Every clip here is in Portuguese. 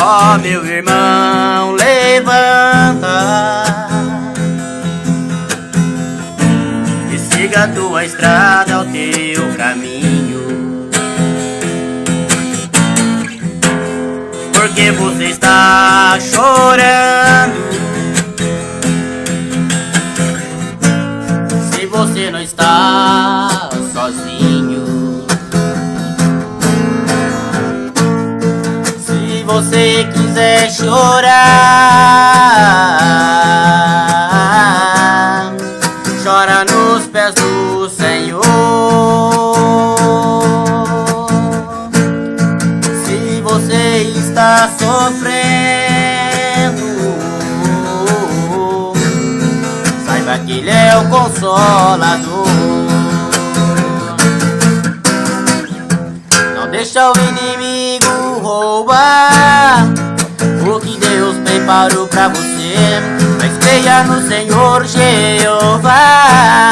Ó meu irmão, levanta e siga a tua estrada, o teu caminho, porque você está chorando. Se você não está sozinho, se você quiser chorar, chora nos pés do Senhor. Se você está sofrendo, saiba que Ele é o Consolador. Não deixa o inimigo roubar o que Deus preparou pra você, mas creia no Senhor Jeová,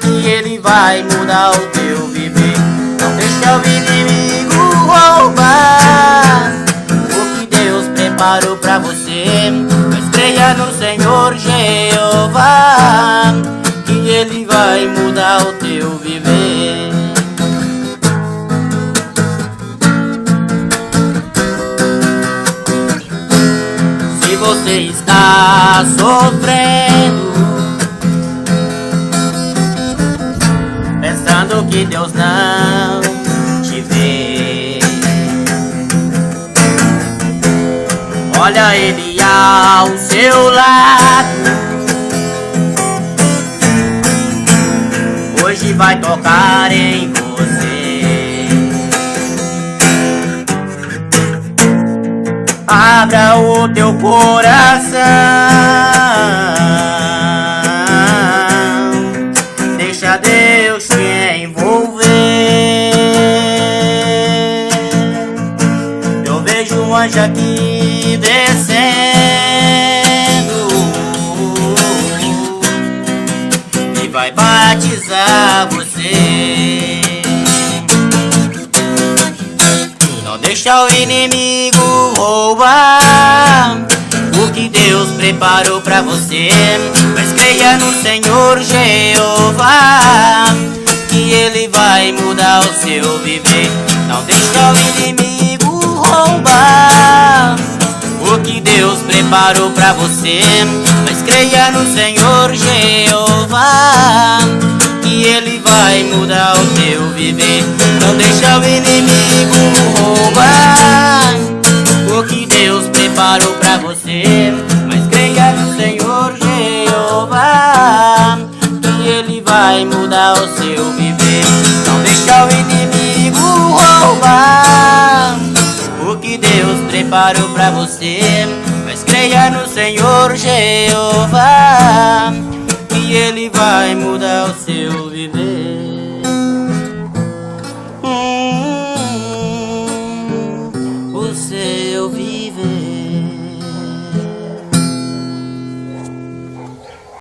que Ele vai mudar o teu viver. Não deixa o inimigo roubar o que Deus preparou pra você, mas creia no Senhor Jeová, que Ele vai mudar o teu viver. Se você está sofrendo, pensando que Deus não te vê, olha Ele ao seu lado, hoje vai tocar em você. Abra o teu coração, deixa Deus te envolver. Eu vejo um anjo aqui descendo e vai batizar você. Não deixa o inimigo roubar o que Deus preparou pra você, mas creia no Senhor Jeová, que Ele vai mudar o seu viver. Não deixa o inimigo roubar o que Deus preparou pra você, mas creia no Senhor Jeová, que Ele vai mudar o teu viver. Não deixa o inimigo roubar o que Deus preparou pra você, mas creia no Senhor Jeová, que Ele vai mudar o seu viver. Não deixa o inimigo roubar o que Deus preparou pra você, mas creia no Senhor Jeová, que Ele vai mudar o seu viver.